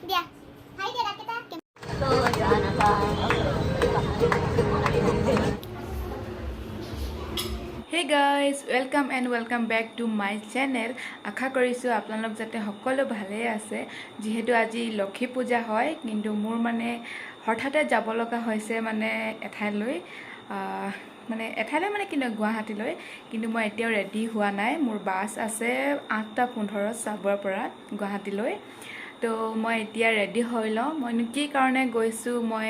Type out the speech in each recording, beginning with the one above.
দিয়া হাই দিয়া রাকেটা Hey guys, welcome and welcome back to my channel. আশা কৰিছো আপোনালোক যাতে সকলো ভালে আছে যেহেতু আজি লক্ষ্মী পূজা হয় কিন্তু মোৰ মানে হঠাতে যাব লগা হৈছে মানে এঠাইলৈ মানে কিন্তু গুৱাহাটীলৈ কিন্তু মই এতিয়াও ৰেডি হোৱা নাই মোৰ বাস আছে 8:15 চাবৰ পৰা গুৱাহাটীলৈ তো মই এতিয়া ৰেডি হৈ লওঁ মইনো কি কাৰণে গৈছো মই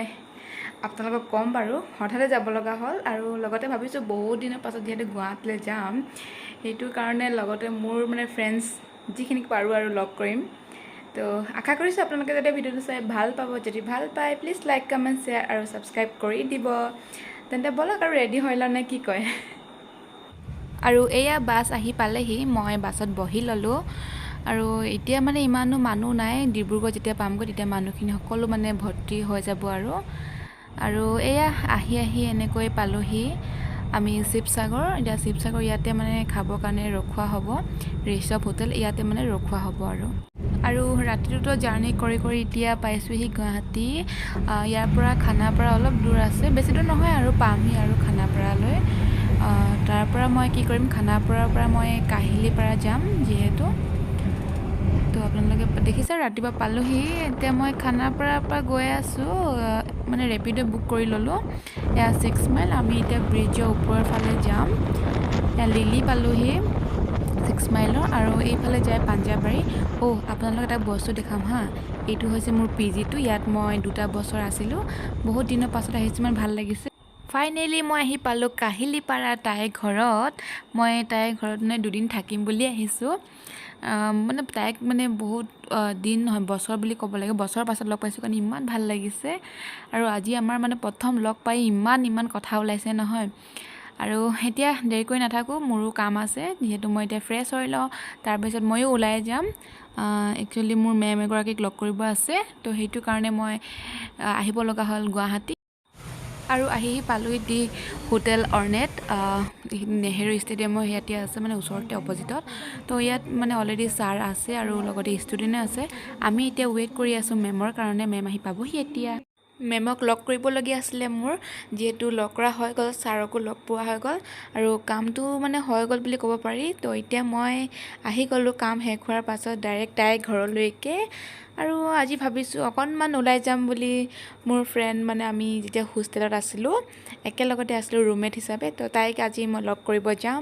আপোনালোকক কম বাৰু হঠাতে যাব লগা হ'ল আৰু লগতে ভাবিছোঁ বহুত দিনৰ পাছত যেহেতু গুৱাহাটীলৈ যাম সেইটো কাৰণে লগতে মোৰ মানে ফ্ৰেণ্ডছ যিখিনিক পাৰোঁ আৰু লগ কৰিম তো আশা কৰিছোঁ আপোনালোকে যাতে ভিডিঅ'টো চাই ভাল পাব যদি ভাল পায় প্লিজ লাইক কমেণ্ট শ্বেয়াৰ আৰু ছাবস্ক্ৰাইব কৰি দিব তেন্তে বলক আৰু ৰেডি হৈ লওঁ নে কি কয় আৰু এয়া বাছ আহি পালেহি মই বাছত বহি ল'লোঁ আৰু এতিয়া মানে ইমানো মানুহ নাই ডিব্ৰুগড় যেতিয়া পামগৈ তেতিয়া মানুহখিনি সকলো মানে ভৰ্তি হৈ যাব আৰু এয়া আহি এনেকৈ পালোহি আমি শিৱসাগৰ এতিয়া শিৱসাগৰ ইয়াতে মানে খাবৰ কাৰণে ৰখোৱা হ'ব ৰিচপ হোটেল ইয়াতে মানে ৰখোৱা হ'ব আৰু ৰাতিটোতো জাৰ্ণি কৰি এতিয়া পাইছোঁহি গুৱাহাটী ইয়াৰ পৰা খানাপাৰা অলপ দূৰ আছে বেছি দূৰ নহয় আৰু পামহি আৰু খানাপাৰালৈ তাৰ পৰা মই কি কৰিম খানাপাৰাৰ পৰা মই কাহিলীপাৰা যাম যিহেতু তো আপোনালোকে দেখিছে ৰাতিপুৱা পালোহি এতিয়া মই খানাপাৰাৰ পৰা গৈ আছোঁ মানে ৰেপিড' বুক কৰি ল'লোঁ এয়া 6 মাইল আমি এতিয়া ব্ৰিজৰ ওপৰৰ ফালে যাম এয়া লিলি পালোহি 6 মাইলৰ আৰু এইফালে যায় পাঞ্জাবাৰী আপোনালোক এটা বস্তু দেখাম হা এইটো হৈছে মোৰ পিজিটো ইয়াত মই 2 বছৰ আছিলোঁ বহুত দিনৰ পাছত আহিছোঁ ইমান ভাল লাগিছে ফাইনেলি মই আহি পালোঁ কাহিলীপাৰা তাইৰ ঘৰত মই তাইৰ ঘৰত মানে 2 দিন থাকিম বুলি আহিছোঁ মানে তাইক মানে বহুত দিন নহয় বছৰ বুলি ক'ব লাগে বছৰৰ পাছত লগ পাইছোঁ কাৰণ ইমান ভাল লাগিছে আৰু আজি আমাৰ মানে প্ৰথম লগ পাই ইমান কথা ওলাইছে নহয় আৰু এতিয়া দেৰি কৰি নাথাকোঁ মোৰো কাম আছে যিহেতু মই এতিয়া ফ্ৰেছ হৈ লওঁ তাৰপিছত ময়ো ওলাই যাম একচুৱেলি মোৰ মেম এগৰাকীক লগ কৰিব আছে তো সেইটো কাৰণে মই আহিব লগা হ'ল গুৱাহাটী আৰু আহি পালোঁ দি হোটেল অৰ্নেট নেহেৰু ষ্টেডিয়ামৰ ইয়াতে আছে মানে ওচৰতে অপজিটত তো ইয়াত মানে অলৰেডি ছাৰ আছে আৰু লগতে ষ্টুডেণ্টো আছে আমি এতিয়া ৱেইট কৰি আছোঁ মেমৰ কাৰণে মেম আহি পাবহি এতিয়া মেমক লগ কৰিবলগীয়া আছিলে মোৰ যিহেতু লগ কৰা হৈ গ'ল ছাৰকো লগ পোৱা হৈ গ'ল আৰু কামটো মানে হৈ গ'ল বুলি ক'ব পাৰি তো এতিয়া মই আহি গ'লোঁ কাম শেষ হোৱাৰ পাছত ডাইৰেক্ট তাইৰ ঘৰলৈকে আৰু আজি ভাবিছোঁ অকণমান ওলাই যাম বুলি মোৰ ফ্ৰেণ্ড মানে আমি যেতিয়া হোষ্টেলত আছিলোঁ একেলগতে আছিলোঁ ৰুমমেট হিচাপে তো তাইক আজি মই লগ কৰিব যাওঁ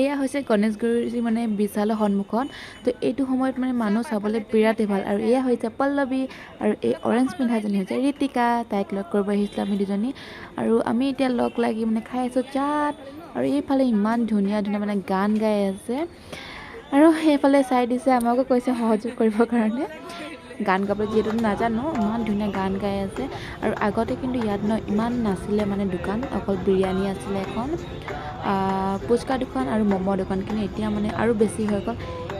এয়া হৈছে গণেশগুৰি মানে বিশালৰ সন্মুখত তো এইটো সময়ত মানে মানুহ চাবলৈ বিৰাটেই ভাল আৰু এয়া হৈছে পল্লৱী আৰু এই অৰেঞ্জ পিন্ধাজনী হৈছে ঋতিকা তাইক লগ কৰিব আহিছিলোঁ আমি দুজনী আৰু আমি এতিয়া লগ লাগি মানে খাই আছোঁ চাট আৰু এইফালে ইমান ধুনীয়া মানে গান গাই আছে আৰু সেইফালে চাই দিছে আমাকো কৈছে সহযোগ কৰিবৰ কাৰণে গান গাবলৈ যিহেতু নাজানো ইমান ধুনীয়া গান গাই আছে আৰু আগতে কিন্তু ইয়াত ইমান নাছিলে মানে দোকান অকল বিৰিয়ানী আছিলে এখন পুচকা দোকান আৰু ম'ম' দোকান কিন্তু এতিয়া মানে আৰু বেছি হৈ গ'ল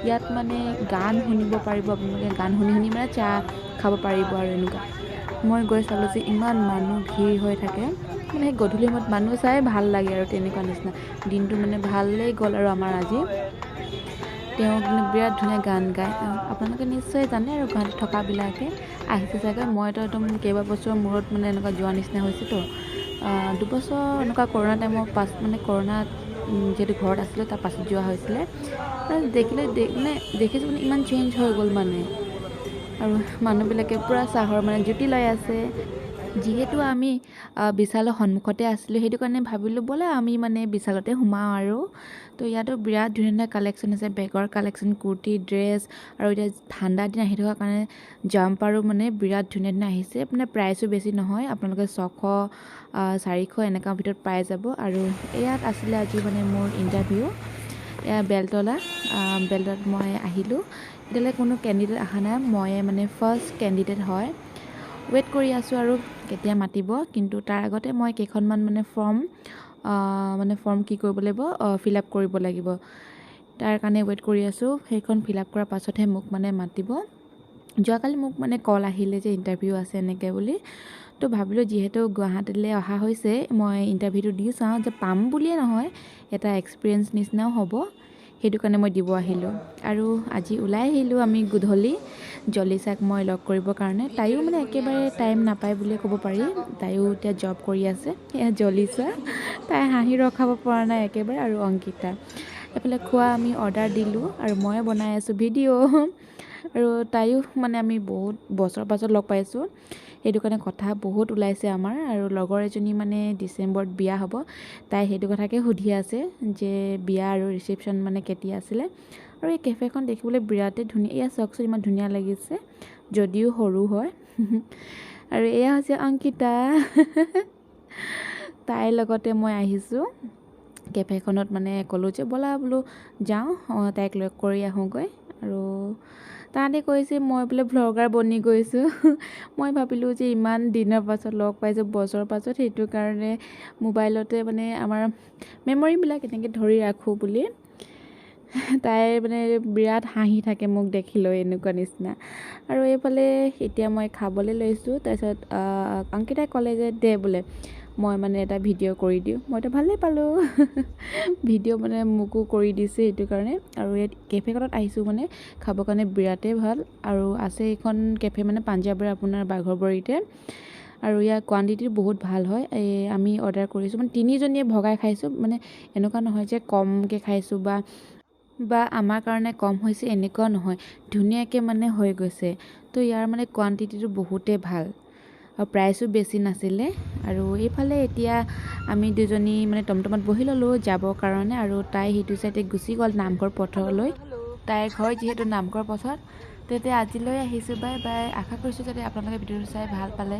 ইয়াত মানে গান শুনিব পাৰিব আপোনালোকে গান শুনি মানে চাহ খাব পাৰিব আৰু এনেকুৱা মই গৈ চালোঁ যে ইমান মানুহ ভিৰ হৈ থাকে মানে সেই গধূলি সময়ত মানুহ চাই ভাল লাগে আৰু তেনেকুৱা নিচিনা দিনটো মানে ভালেই গ'ল আৰু আমাৰ আজি তেওঁ মানে বিৰাট ধুনীয়া গান গায় আপোনালোকে নিশ্চয় জানে আৰু গুৱাহাটীত থকাবিলাকে আহিছে চাগে মইতো একদম কেইবাবছৰৰ মূৰত মানে এনেকুৱা যোৱা নিচিনা হৈছেতো 2 বছৰ এনেকুৱা কৰোণা টাইমৰ পাছ মানে কৰোণাত যিহেতু ঘৰত আছিলোঁ তাৰ পাছত যোৱা হৈছিলে দেখিছোঁ মানে ইমান চেঞ্জ হৈ গ'ল মানে আৰু মানুহবিলাকে পূৰা চাহৰ মানে জুতি লৈ আছে যিহেতু আমি বিশালৰ সন্মুখতে আছিলোঁ সেইটো কাৰণে ভাবিলোঁ ব'লা আমি মানে বিশালতে সোমাওঁ আৰু তো ইয়াতো বিৰাট ধুনীয়া কালেকশ্যন আছে বেগৰ কালেকশ্যন কুৰ্তি ড্ৰেছ আৰু এতিয়া ঠাণ্ডা দিন আহি থকাৰ কাৰণে জাম্পাৰো মানে বিৰাট ধুনীয়া আহিছে মানে প্ৰাইচো বেছি নহয় আপোনালোকে 600-400 এনেকুৱা ভিতৰত পাই যাব আৰু ইয়াত আছিলে আজি মানে মোৰ ইণ্টাৰভিউ এয়া বেলতলাত মই আহিলোঁ এতিয়ালৈ কোনো কেণ্ডিডেট অহা নাই ময়ে মানে ফাৰ্ষ্ট কেণ্ডিডেট হয় ৱেইট কৰি আছোঁ আৰু কেতিয়া মাতিব কিন্তু তাৰ আগতে মই কেইখনমান মানে ফৰ্ম কি কৰিব লাগিব ফিল আপ কৰিব লাগিব তাৰ কাৰণে ৱেইট কৰি আছোঁ সেইখন ফিল আপ কৰাৰ পাছতহে মোক মানে মাতিব যোৱাকালি মোক মানে কল আহিলে যে ইণ্টাৰভিউ আছে এনেকৈ বুলি তো ভাবিলোঁ যিহেতু গুৱাহাটীলৈ অহা হৈছে মই ইণ্টাৰভিউটো দি চাওঁ যে পাম বুলিয়ে নহয় এটা এক্সপিৰিয়েঞ্চ নিচিনাও হ'ব সেইটো কাৰণে মই দিব আহিলোঁ। আৰু আজি ওলাই আহিলোঁ আমি গধূলি জলিচাক মই লগ কৰিবৰ কাৰণে। তাইও মানে একেবাৰে টাইম নাপায় বুলিয়ে ক'ব পাৰি, তাইও এতিয়া জব কৰি আছে। এয়া জলিচা, তাই হাঁহি ৰখাব পৰা নাই একেবাৰে। আৰু অংকিতা এইফালে খোৱা আমি অৰ্ডাৰ দিলোঁ আৰু ময়ে বনাই আছোঁ ভিডিঅ'। আৰু তাইও মানে আমি বহুত বছৰৰ পাছত লগ পাইছোঁ, সেইটো কাৰণে কথা বহুত ওলাইছে আমাৰ। আৰু লগৰ এজনী মানে ডিচেম্বৰত বিয়া হ'ব, তাই সেইটো কথাকে সুধি আছে যে বিয়া আৰু ৰিচেপশ্যন মানে কেতিয়া আছিলে। আৰু এই কেফেখন দেখিবলৈ বিৰাটেই ধুনীয়া, এয়া চাওকচোন ইমান ধুনীয়া লাগিছে যদিও সৰু হয়। আৰু এয়া হৈছে অংকিতা, তাইৰ লগতে মই আহিছোঁ কেফেখনত। মানে ক'লোঁ যে ব'লা বোলো যাওঁ, তাইক লগ কৰি আহোঁগৈ। আৰু তাহাঁতে কৈছে মই বোলে ভ্লগাৰ বনি গৈছোঁ। মই ভাবিলোঁ যে ইমান দিনৰ পাছত লগ পাইছোঁ, বছৰৰ পাছত, সেইটো কাৰণে মোবাইলতে মানে আমাৰ মেমৰিবিলাক এনেকৈ ধৰি ৰাখোঁ বুলি। তাইৰ মানে বিৰাট হাঁহি থাকে মোক দেখিলৈ, এনেকুৱা নিচিনা। আৰু এইফালে এতিয়া মই খাবলৈ লৈছোঁ। তাৰপিছত অংকিতাই ক'লে যে দে বোলে মই মানে এটা ভিডিঅ' কৰি দিওঁ। মইতো ভালেই পালোঁ, ভিডিঅ' মানে মোকো কৰি দিছে সেইটো কাৰণে। আৰু ইয়াত কেফেখনত আহিছোঁ মানে খাবৰ কাৰণে বিৰাটেই ভাল। আৰু আছে এইখন কেফে মানে পাঞ্জাৱৰ আপোনাৰ বাঘৰবৰিতে। আৰু ইয়াৰ কোৱাণ্টিটি বহুত ভাল হয়। আমি অৰ্ডাৰ কৰিছোঁ মানে 3জনীয়ে ভগাই খাইছোঁ, মানে এনেকুৱা নহয় যে কমকৈ খাইছোঁ বা আমাৰ কাৰণে কম হৈছে, এনেকুৱা নহয়, ধুনীয়াকৈ মানে হৈ গৈছে। তো ইয়াৰ মানে কোৱাণ্টিটিটো বহুতেই ভাল আৰু প্ৰাইচো বেছি নাছিলে। আৰু এইফালে এতিয়া আমি দুজনী মানে টমটমত বহি ল'লোঁ যাবৰ কাৰণে। আৰু তাই সেইটো চাইডে গুচি গ'ল নামঘৰ পথলৈ, তাইৰ ঘৰ যিহেতু নামঘৰ পথত। তেতিয়া আজিলৈ আহিছোঁ, বাই বাই। আশা কৰিছোঁ যাতে আপোনালোকে ভিডিঅ'টো চাই ভাল পালে।